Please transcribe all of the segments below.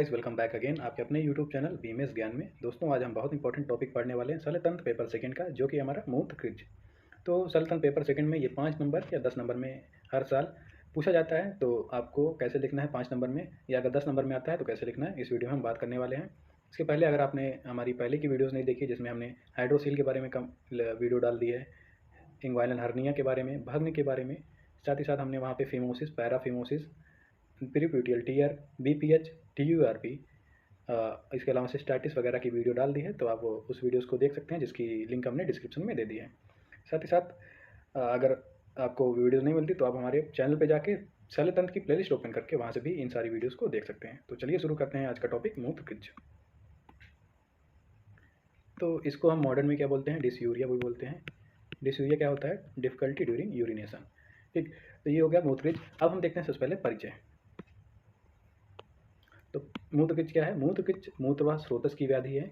Guys, welcome back again आपके अपने YouTube channel BMS ज्ञान में। दोस्तों, आज हम बहुत इंपॉर्टेंट टॉपिक पढ़ने वाले हैं सरलतंत्र पेपर सेकंड का, जो कि हमारा मूत्र क्विज। तो सरलतंत्र पेपर सेकंड में ये 5 नंबर या 10 नंबर में हर साल पूछा जाता है। तो आपको कैसे लिखना है 5 नंबर में, या अगर 10 नंबर में आता है तो कैसे लिखना है, इस वीडियो में हम बात करने वाले हैं। इसके पहले अगर आपने हमारी पहले की वीडियोज़ नहीं देखी, जिसमें हमने हाइड्रोसील के बारे में वीडियो डाल दी है, इंग्वाइनल हर्निया के बारे में, भग्न के बारे में, साथ ही साथ हमने वहाँ पे फेमोसिस, पैराफेमोसिस, पेरिप्यूटियल टीयर, बीपीएच, टीयूआरपी, इसके अलावा सिस्टाइटिस वगैरह की वीडियो डाल दी है। तो आप उस वीडियोस को देख सकते हैं, जिसकी लिंक हमने डिस्क्रिप्शन में दे दी है। साथ ही साथ अगर आपको वीडियो नहीं मिलती तो आप हमारे चैनल पे जाके शल्यतंत्र की प्लेलिस्ट ओपन करके वहाँ से भी इन सारी वीडियोस को देख सकते हैं। तो चलिए शुरू करते हैं आज का टॉपिक, मूत्र क्विज। तो इसको हम मॉडर्न में क्या बोलते हैं, डिसयूरिया भी बोलते हैं। डिसयूरिया क्या होता है, डिफिकल्टी ड्यूरिंग यूरिनेशन। ठीक, तो ये हो गया मूत्र क्विज। अब हम देखते हैं सबसे पहले परिचय। तो मूत्र क्विज क्या है, मूत्र क्विज मूत्रवाह स्रोतस की व्याधि है।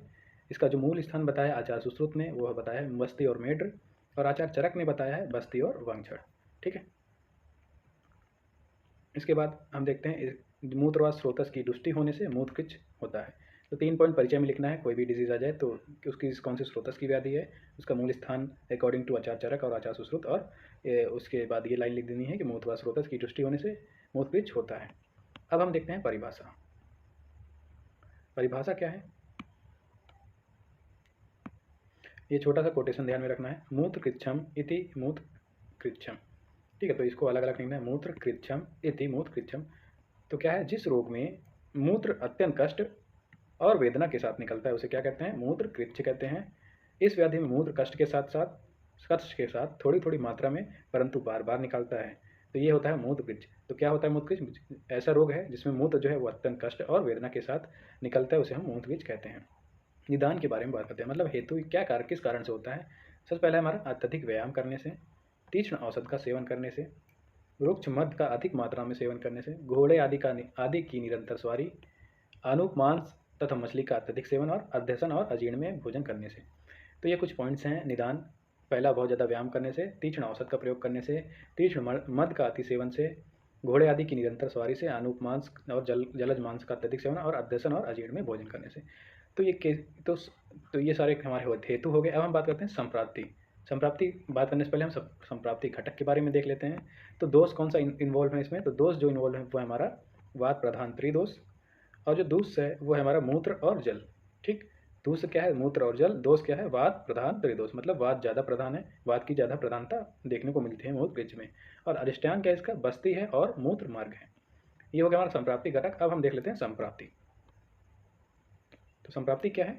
इसका जो मूल स्थान बताया आचार्य सुश्रुत ने, वो बताया है बस्ती और मेड्र, और आचार्य चरक ने बताया है बस्ती और वंगछड़। ठीक है, इसके बाद हम देखते हैं मूत्रवाह स्रोतस की दुष्टि होने से मूत्र क्विज होता है। तो 3 पॉइंट परिचय में लिखना है। कोई भी डिजीज आ जाए तो उसकी कौन सी स्रोतस की व्याधि है, उसका मूल स्थान अकॉर्डिंग टू आचार्य चरक और आचार्य सुश्रुत, और उसके बाद ये लाइन लिख देनी है कि मूत्रवाह स्रोतस की दुष्टि होने से मूत्र क्विज होता है। अब हम देखते हैं परिभाषा। परिभाषा क्या है, ये छोटा सा कोटेशन ध्यान में रखना है, मूत्र कृच्छम इति मूत्र कृच्छम। ठीक है, तो इसको अलग अलग लिखना है, मूत्र कृच्छम इति मूत्र कृच्छम। तो क्या है, जिस रोग में मूत्र अत्यंत कष्ट और वेदना के साथ निकलता है उसे क्या कहते हैं, मूत्र कृच्छ कहते हैं। इस व्याधि में मूत्र कष्ट के साथ थोड़ी थोड़ी मात्रा में परंतु बार बार निकलता है, तो ये होता है मूत्र कृच्छ। तो क्या होता है मूत्र कृच्छ, ऐसा रोग है जिसमें मूत्र जो है वो अत्यंत कष्ट और वेदना के साथ निकलता है, उसे हम मूत्र कृच्छ कहते हैं। निदान के बारे में बात करते हैं, मतलब हेतु क्या किस कारण से होता है। सबसे पहले हमारा अत्यधिक व्यायाम करने से, तीक्ष्ण औषध का सेवन करने से, वृक्ष मध का अधिक मात्रा में सेवन करने से, घोड़े आदि की निरंतर सवारी, अनूप मांस तथा मछली का अत्यधिक सेवन, और अध्यसन और अजीर्ण में भोजन करने से। तो ये कुछ पॉइंट्स हैं निदान। पहला, बहुत ज़्यादा व्यायाम करने से, तीक्ष्ण औषध का प्रयोग करने से, तीक्ष्ण मद का अति सेवन से, घोड़े आदि की निरंतर सवारी से, अनूप मांस और जलज मांस का अत्यधिक सेवन, और अध्यसन और अजीर्ण में भोजन करने से। तो ये तो ये सारे हमारे हेतु हो गए। अब हम बात करते हैं संप्राप्ति। संप्राप्ति बात करने से पहले हम संप्राप्ति घटक के बारे में देख लेते हैं। तो दोष कौन सा इन्वॉल्व है इसमें, तो दोष जो इन्वॉल्व है वो है हमारा वात प्रधान त्रिदोष, और जो दूष है वो है हमारा मूत्र और जल। ठीक, दूष क्या है, मूत्र और जल, दोष क्या है, वात प्रधान त्रिदोष, मतलब वात ज़्यादा प्रधान है, वात की ज़्यादा प्रधानता देखने को मिलती है मूत्र क्विज में। और अधिष्ठान क्या है इसका, बस्ती है और मूत्र मार्ग है। ये हो गया हमारा संप्राप्ति घटक। अब हम देख लेते हैं संप्राप्ति। तो संप्राप्ति क्या है,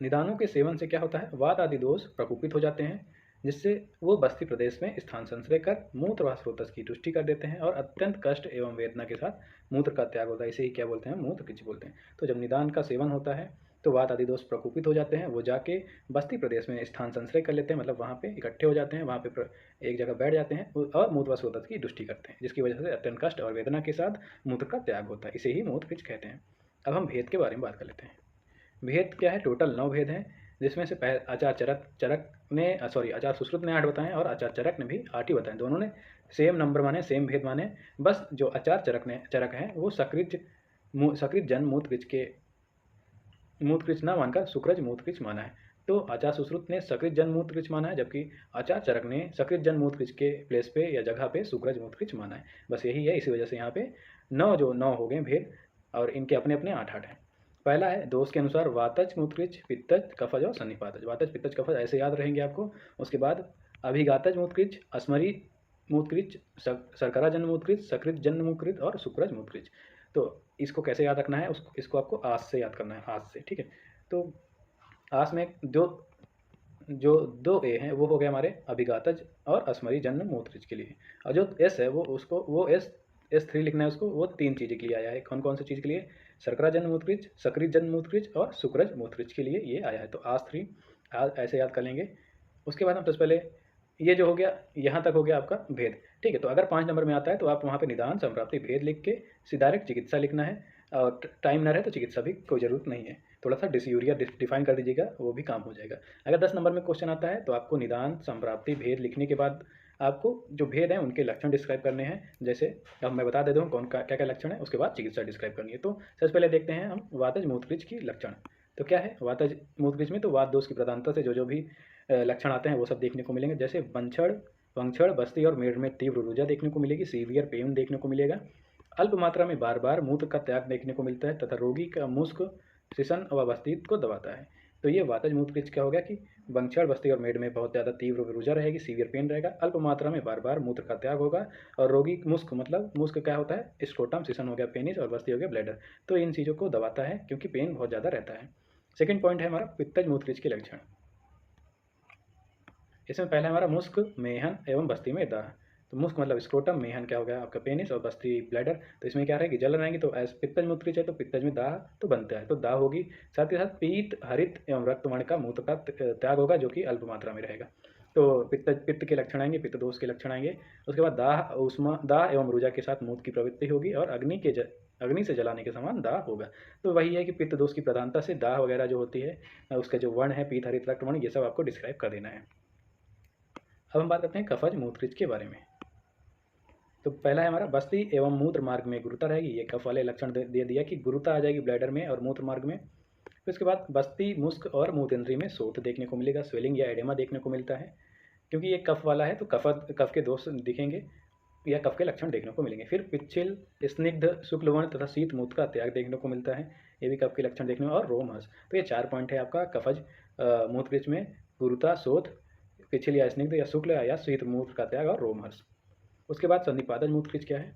निदानों के सेवन से क्या होता है, वात आदि दोष प्रकोपित हो जाते हैं, जिससे वो बस्ती प्रदेश में स्थान संश्रय कर मूत्रवाह स्रोतस की तुष्टि कर देते हैं, और अत्यंत कष्ट एवं वेदना के साथ मूत्र का त्याग होता है। इसे ही क्या बोलते हैं, मूत्र क्विच बोलते हैं। तो जब निदान का सेवन होता है तो वात आदि दोष प्रकोपित हो जाते हैं, वो जाके बस्ती प्रदेश में स्थान संश्रय कर लेते हैं, मतलब वहाँ पे इकट्ठे हो जाते हैं, वहाँ पे एक जगह बैठ जाते हैं और मूत्रवाह स्रोतस की तुष्टि करते हैं, जिसकी वजह से अत्यंत कष्ट और वेदना के साथ मूत्र का त्याग होता है। इसे ही मूत्र क्विच कहते हैं। अब हम भेद के बारे में बात कर लेते हैं। भेद क्या है, टोटल 9 भेद हैं, जिसमें से आचार्य सुश्रुत ने 8 बताएं, और आचार्य चरक ने भी 8 ही बताएं। दोनों ने सेम नंबर माने, सेम भेद माने। बस जो आचार्य चरक हैं वो सकृत जन मूत्र क्रिच ना मानकर सुक्रज मूत्र क्रिच माना है। तो आचार्य सुश्रुत ने सकृत जन मूत्र क्रिच माना है, जबकि आचार्य चरक ने सकृत जन मूत्र क्रिच के प्लेस पे या जगह पे सुक्रज मूत्र क्रिच माना है। बस यही है, इसी वजह से यहाँ पे 9 हो गए भेद, और इनके अपने अपने 8 हैं। पहला है दोष के अनुसार वातज, मूत्रक्रिच, पित्तज, कफज और सन्निपातज। वातज, पित्तज, कफज ऐसे याद रहेंगे आपको। उसके बाद अभिघातज मूत्रक्रिच, अस्मरी मूत्रक्रिच, शर्करा जन्य मूत्रक्रिच, सकृत जन्य मूत्रक्रिच और शुक्रज मूत्रक्रिच। तो इसको कैसे याद रखना है, इसको आपको आस से याद करना है, आस से। ठीक है, तो आस में जो 2 ए हैं वो हो गए हमारे अभिघातज और अस्मरी जन्य मूत्रक्रिच के लिए, और जो एस है वो S3 लिखना है उसको, वो 3 चीज़ें के लिए आया है। कौन कौन सी चीज़ के लिए, शर्करा जन्य मूत्रक्रिच, सकृत जन्य मूत्रक्रिच और शुक्रज मूत्रक्रिच के लिए ये आया है। तो AS3 ऐसे याद कर लेंगे। उसके बाद हम सबसे पहले ये जो हो गया, यहाँ तक हो गया आपका भेद। ठीक है, तो अगर 5 नंबर में आता है तो आप वहाँ पे निदान, संप्राप्ति, भेद लिख के डायरेक्ट चिकित्सा लिखना है, और टाइम ना रहे तो चिकित्सा भी कोई ज़रूरत नहीं है, थोड़ा सा डिसयूरिया डिफाइन कर दीजिएगा, वो भी काम हो जाएगा। अगर 10 नंबर में क्वेश्चन आता है तो आपको निदान, संप्राप्ति, भेद लिखने के बाद आपको जो भेद हैं उनके लक्षण डिस्क्राइब करने हैं। जैसे अब मैं बता देता हूँ कौन क्या क्या लक्षण है, उसके बाद चिकित्सा डिस्क्राइब करनी है। तो सबसे पहले देखते हैं हम वातज मूत्रकृच की लक्षण। तो क्या है वातज मूत्रकृच में? तो वात दोष की प्रधानता से जो जो भी लक्षण आते हैं वो सब देखने को मिलेंगे। जैसे वंक्षण, बस्ती और मेड़ में तीव्र रुजा देखने को मिलेगी, सीवियर पेन देखने को मिलेगा, अल्प मात्रा में बार बार मूत्र का त्याग देखने को मिलता है तथा रोगी का मुस्क शिशन व बस्ती को दबाता है। तो ये वातज मूत्रकृच क्या हो गया कि वंक्षण, बस्ती और मेड़ में बहुत ज़्यादा तीव्र रुजा रहेगी, सीवियर पेन रहेगा, अल्प मात्रा में बार बार मूत्र का त्याग होगा, और रोगी मुस्क, मतलब मुस्क क्या होता है? स्क्रोटम, शिशन हो गया पेनिस, और बस्ती हो गया ब्लैडर। तो इन चीज़ों को दबाता है क्योंकि पेन बहुत ज़्यादा रहता है। सेकेंड पॉइंट है हमारा पित्तज मूत्रकृच के लक्षण। इसमें पहला हमारा मुस्क, मेहन एवं बस्ती में दाह। तो मुस्क मतलब स्क्रोटम, मेहन क्या हो गया आपका पेनिस, और बस्ती ब्लैडर। तो इसमें क्या रहेगी? जलन रहेगी। तो एज पित्तज मूत्रकृच है तो पित्तज में दाह तो बनता है, तो दाह होगी। साथ ही साथ पीत, हरित एवं रक्तवर्ण का मूत्र का त्याग होगा, जो कि अल्प मात्रा में रहेगा। तो पित्त के लक्षण आएंगे, पित्त दोष के लक्षण आएंगे। उसके बाद दाह एवं रुजा के साथ मूत्र की प्रवृत्ति होगी, और अग्नि से जलाने के समान दाह होगा। तो वही है कि पित्त दोष की प्रधानता से दाह वगैरह जो होती है, उसके जो वर्ण है पीत, हरित, रक्तवर्ण, ये सब आपको डिस्क्राइब कर देना है। अब हम बात करते हैं कफज मूत्रकृच के बारे में। तो पहला है हमारा बस्ती एवं मूत्र मार्ग में गुरुता रहेगी। ये कफ वाले लक्षण दे दिया कि गुरुता आ जाएगी ब्लैडर में और मूत्र मार्ग में। फिर उसके बाद बस्ती, मुस्क और मूत्र इंद्री में सोत देखने को मिलेगा, स्वेलिंग या एडेमा देखने को मिलता है। क्योंकि ये कफ वाला है तो कफ के दोष दिखेंगे या कफ के लक्षण देखने को मिलेंगे। फिर पिच्छिल, स्निग्ध, शुक्लवर्ण तथा शीत मूत्र का त्याग देखने को मिलता है, ये भी कफ के लक्षण देखने में, और रोमहर्ष। तो ये 4 पॉइंट है आपका कफज मूत्रकृच में: गुरुता, शोथ, पिच्छिल या स्निग्ध या शुक्ल या शीत मूत्र का त्याग, और रोमहर्ष। उसके बाद संधिपादज मूत्रकृच क्या है?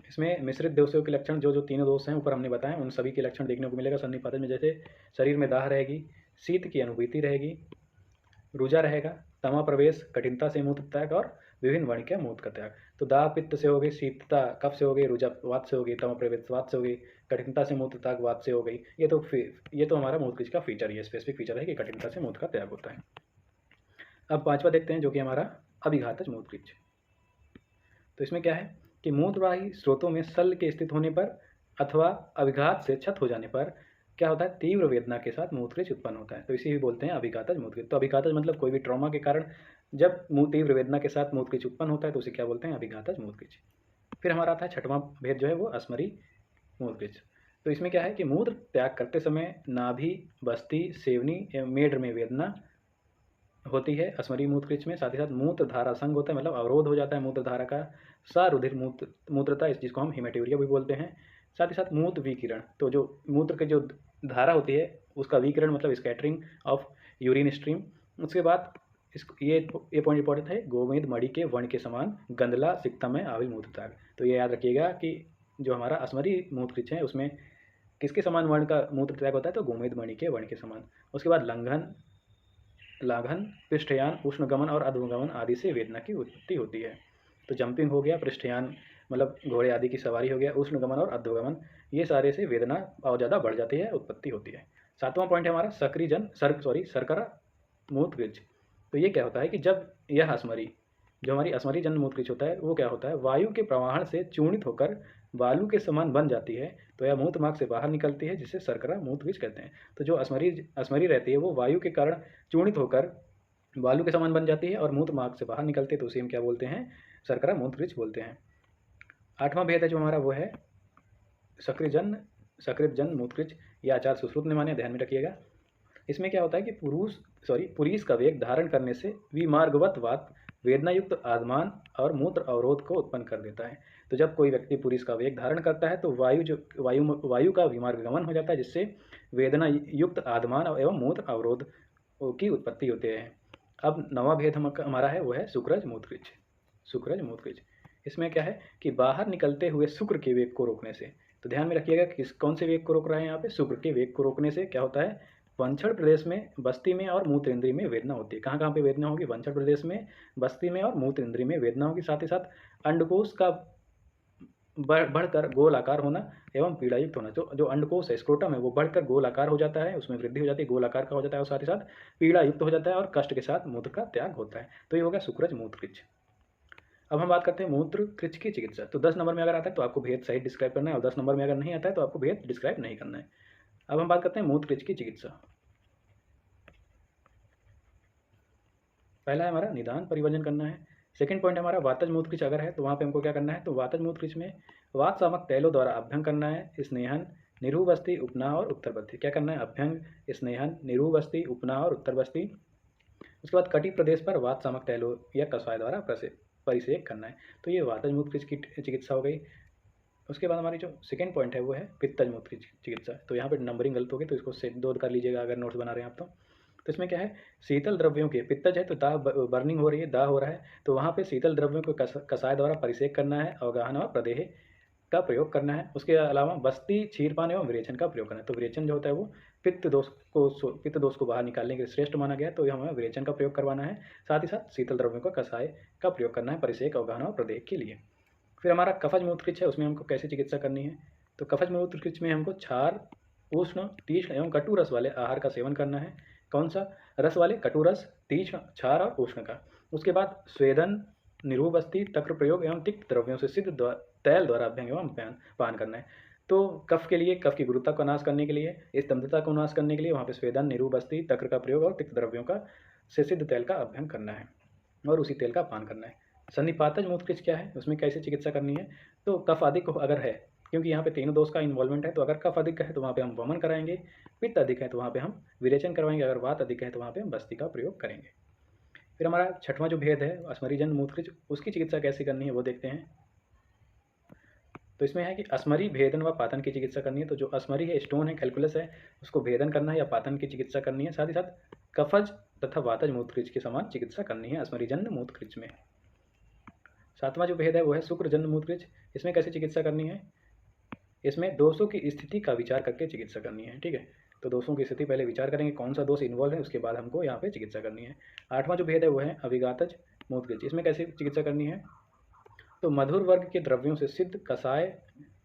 इसमें मिश्रित दोषों के लक्षण जो तीनों दोष हैं ऊपर हमने बताए, उन सभी के लक्षण देखने को मिलेगा संधिपादज में। जैसे शरीर में दाह रहेगी, शीत की अनुभूति रहेगी, रुजा रहेगा, तमा प्रवेश, कठिनता से मूत्र त्याग, और विभिन्न वर्ण के मूत्र का त्याग। तो दाह पित्त से हो गई, शीतता कफ से हो गई, रुजा वात से हो गई, तमा प्रवेश वात से हो गई, कठिनता से मूत्र त्याग वात से हो गई। ये तो हमारा मूत्रकृच का फीचर, ये स्पेसिफिक फीचर है कि कठिनता से मूत्र का त्याग होता है। अब पांचवा देखते हैं जो कि हमारा अभिघातज मूत्रकृच। तो इसमें क्या है कि मूत्रवाही स्रोतों में शल्य के स्थित होने पर अथवा अभिघात से क्षत हो जाने पर क्या होता है? तीव्र वेदना के साथ मूत्रकृच उत्पन्न होता है। तो इसी भी बोलते हैं अभिघातज मूत्रकृच। तो अभिघातज मतलब कोई भी ट्रॉमा के कारण जब तीव्र वेदना के साथ मूत्रकृच उत्पन्न होता है तो उसे क्या बोलते हैं? अभिघातज मूत्रकृच। फिर हमारा आता है छठवां भेद जो है वो अस्मरी मूत्रकृच। तो इसमें क्या है कि मूत्र त्याग करते समय नाभि, बस्ती, सेवनी एवं मेड में वेदना होती है अस्मरी मूत्रकृच में। साथ ही साथ मूत्र धारा संग होता है, मतलब अवरोध हो जाता है मूत्र धारा का, सारुधिर मूत्रता, इस जिसको हम हिमेटूरिया भी बोलते हैं। साथ ही साथ मूत्र विकिरण, तो जो मूत्र की जो धारा होती है उसका विकिरण मतलब स्कैटरिंग ऑफ यूरिन स्ट्रीम। उसके बाद ये पॉइंट इंपॉर्टेंट है, गोमेद मणि के वर्ण के समान गंदला सिक्तमय आविल मूत्र त्याग। तो ये याद रखिएगा कि जो हमारा अस्मरी मूत्रकृच है उसमें किसके समान वर्ण का मूत्र त्याग होता है? तो गोमेद मणि के वर्ण के समान। उसके बाद लाघन, पृष्ठयान, उष्णगमन और अधोगमन आदि से वेदना की उत्पत्ति होती है। तो जंपिंग हो गया, पृष्ठयान मतलब घोड़े आदि की सवारी हो गया, उष्णगमन और अधोगमन, ये सारे से वेदना और ज़्यादा बढ़ जाती है, उत्पत्ति होती है। सातवां पॉइंट है हमारा शर्करा मूत्रकृच। तो ये क्या होता है कि जब यह जो हमारी अस्मरी जन मूत्रकृच होता है वो क्या होता है? वायु के प्रवाहन से चूर्णित होकर बालू के समान बन जाती है, तो यह मूत्र मार्ग से बाहर निकलती है, जिसे शर्करा मूत्रकृच कहते हैं। तो जो अस्मरी रहती है वो वायु के कारण चूर्णित होकर बालू के समान बन जाती है और मूत्र मार्ग से बाहर निकलते हैं, तो उसे हम क्या बोलते हैं? शर्करा मूत्रकृच बोलते हैं। आठवां भेद है जो हमारा वो है सकृत जन मूत्रकृच। यह आचार्य सुश्रुत ने माने, ध्यान में रखिएगा। इसमें क्या होता है कि पुरीस का वेग धारण करने से विमार्गवत वात वेदना युक्त आदमान और मूत्र अवरोध को उत्पन्न कर देता है। तो जब कोई व्यक्ति पुरीस का वेग धारण करता है तो वायु का विमार्ग गमन हो जाता है, जिससे वेदना युक्त आदमान एवं मूत्र अवरोध की उत्पत्ति होती है। अब नवा भेद हमारा है वो है शुक्रज मूत्रकृच। इसमें क्या है कि बाहर निकलते हुए शुक्र के वेग को रोकने से, तो ध्यान में रखिएगा कौन से वेग को रोक रहे हैं यहाँ पे? शुक्र के वेग को रोकने से क्या होता है? वंक्षण प्रदेश में, बस्ती में और मूत्र इंद्री में वेदना होती है। कहाँ कहाँ पे वेदना होगी? वंक्षण प्रदेश में, बस्ती में और मूत्र इंद्री में वेदना होगी। साथ ही साथ अंडकोश का बढ़कर गोल आकार होना एवं पीड़ायुक्त होना। जो अंडकोश है, स्क्रोटम है, वो बढ़कर गोल आकार हो जाता है, उसमें वृद्धि हो जाती है, गोल आकार का हो जाता है, और साथ ही साथ पीड़ा युक्त हो जाता है और कष्ट के साथ मूत्र का त्याग होता है। तो ये हो गया शुक्रज मूत्रकृच। अब हम बात करते हैं मूत्रकृच की चिकित्सा। तो 10 नंबर में अगर आता है तो आपको भेद सही डिस्क्राइब करना है, और 10 नंबर में अगर नहीं आता है तो आपको भेद डिस्क्राइब नहीं करना है। अब हम बात करते हैं मूत्रकृच की चिकित्सा। पहला है हमारा निदान परिवहन करना है। सेकंड पॉइंट हमारा वातज मूत्र कृच अगर है तो वहाँ पे हमको क्या करना है, तो वातज मूत्र कृच में वात सामक तैलों द्वारा अभ्यंग करना है, स्नेहन, निरूबस्ती, उपनाह और उत्तर बस्ती। क्या करना है, अभ्यंग, स्नेहन, निरूबस्ती, उपनाह और उत्तर बस्ती। उसके बाद कटी प्रदेश पर वात सामक तैलों या कषाय द्वारा परिसेक करना है। तो ये वातज मूत्र कृच की चिकित्सा हो गई। उसके बाद हमारी जो सेकंड पॉइंट है वो है पित्तज मूत्र की चिकित्सा। तो यहाँ पे नंबरिंग गलत हो गई, तो इसको से दो कर लीजिएगा अगर नोट्स बना रहे हैं आप तो इसमें क्या है, शीतल द्रव्यों के, पित्तज है तो दाह बर्निंग हो रही है, दाह हो रहा है, तो वहाँ पे शीतल द्रव्यों को कषाय द्वारा परिसेक करना है, अवगाहन और प्रदेह का प्रयोग करना है। उसके अलावा बस्ती, क्षीरपान एवं विरेचन का प्रयोग करना है। तो विरेचन जो होता है वो पित्त दोष को बाहर निकालने के लिए श्रेष्ठ माना गया, तो हमें विरेचन का प्रयोग करवाना है। साथ ही साथ शीतल द्रव्यों का कषाय का प्रयोग करना है परिसेक, अवगाहन और प्रदेह के लिए। फिर हमारा कफज मूत्रकृच है, उसमें हमको कैसे चिकित्सा करनी है, तो कफज मूत्रकृच में हमको क्षार, उष्ण, तीक्ष्ण एवं कटु रस वाले आहार का सेवन करना है। कौन सा रस वाले, कटु रस, तीक्ष्ण, क्षार और उष्ण का। उसके बाद स्वेदन, निरूबस्ती, तक्र प्रयोग एवं तिक्त द्रव्यों से सिद्ध तैल द्वारा अभ्यंग एवं पान करना है। तो कफ के लिए, कफ की गुरुता को नाश करने के लिए, स्तंभता को नाश करने के लिए वहाँ पे स्वेदन, निरूबस्ती, तक्र का प्रयोग और तिक्त द्रव्यों का से सिद्ध तैल का अभ्यंग करना है और उसी तेल का पान करना है। सन्निपातज मूत्रकृच क्या है, उसमें कैसे चिकित्सा करनी है, तो कफ अधिक अगर है, क्योंकि यहाँ पे तीनों दोष का इन्वॉल्वमेंट है, तो अगर कफ अधिक है तो वहाँ पे हम वमन कराएंगे, पित्त अधिक है तो वहाँ पे हम विरेचन करवाएंगे, अगर वात अधिक है तो वहाँ पे हम बस्ती का प्रयोग करेंगे। फिर हमारा छठवां जो भेद है अस्मरीजन्य मूत्रकृच, उसकी चिकित्सा कैसे करनी है वो देखते हैं। तो इसमें है कि अस्मरी, भेदन व पातन की चिकित्सा करनी है। तो जो अस्मरी है, स्टोन है, कैलकुलस है, उसको भेदन करना है या पातन की चिकित्सा करनी है। साथ ही साथ कफज तथा वातज मूत्रकृच के समान चिकित्सा करनी है अस्मरीजन्य मूत्रकृच में। सातवां जो भेद है वो है शुक्रजन्य मूत्रकृच। इसमें कैसे चिकित्सा करनी है, इसमें दोषों की स्थिति का विचार करके चिकित्सा करनी है। ठीक है, तो दोषों की स्थिति पहले विचार करेंगे कौन सा दोष इन्वॉल्व है, उसके बाद हमको यहाँ पे चिकित्सा करनी है। आठवां जो भेद है वो है अभिघातज मूत्रकृच। इसमें कैसे चिकित्सा करनी है, तो मधुर वर्ग के द्रव्यों से सिद्ध कषाय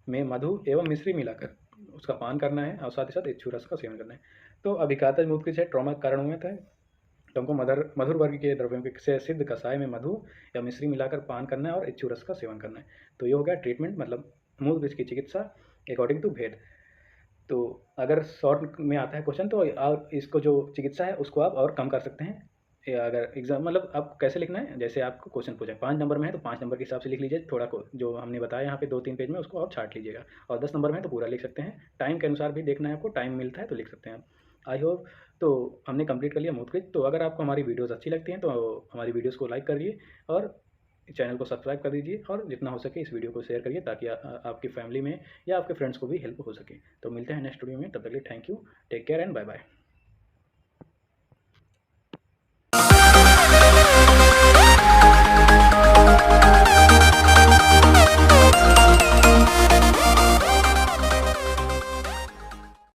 में मधु एवं मिश्री मिलाकर उसका पान करना है और साथ ही साथ इच्छू रस का सेवन करना है। तो अभिघातज मूत्रकृच है, ट्रॉमा के कारण हुए थे, तो हमको मधुर वर्ग के द्रव्यों से सिद्ध कषाय में मधु या मिश्री मिलाकर पान करना है और इच्छू रस का सेवन करना है। तो ये हो गया ट्रीटमेंट, मतलब मूत्रकृच की चिकित्सा अकॉर्डिंग टू भेद। तो अगर शॉर्ट में आता है क्वेश्चन तो आप इसको जो चिकित्सा है उसको आप और कम कर सकते हैं, या अगर एग्जाम मतलब आप कैसे लिखना है, जैसे आपको क्वेश्चन पूछा 5 नंबर में है तो 5 नंबर के हिसाब से लिख लीजिए, थोड़ा को जो हमने बताया यहाँ पे 2-3 पेज में उसको आप छाट लीजिएगा, और 10 नंबर में है तो पूरा लिख सकते हैं। टाइम के अनुसार भी देखना है आपको, टाइम मिलता है तो लिख सकते हैं। आई होप तो हमने कंप्लीट कर लिया मूत्रकृच। तो अगर आपको हमारी वीडियोज़ अच्छी लगती हैं तो हमारी वीडियोज़ को लाइक करिए और चैनल को सब्सक्राइब कर दीजिए, और जितना हो सके इस वीडियो को शेयर करिए ताकि आपकी फैमिली में या आपके फ्रेंड्स को भी हेल्प हो सके। तो मिलते हैं नेक्स्ट वीडियो में, तब तक के लिए thank you, take care and bye bye.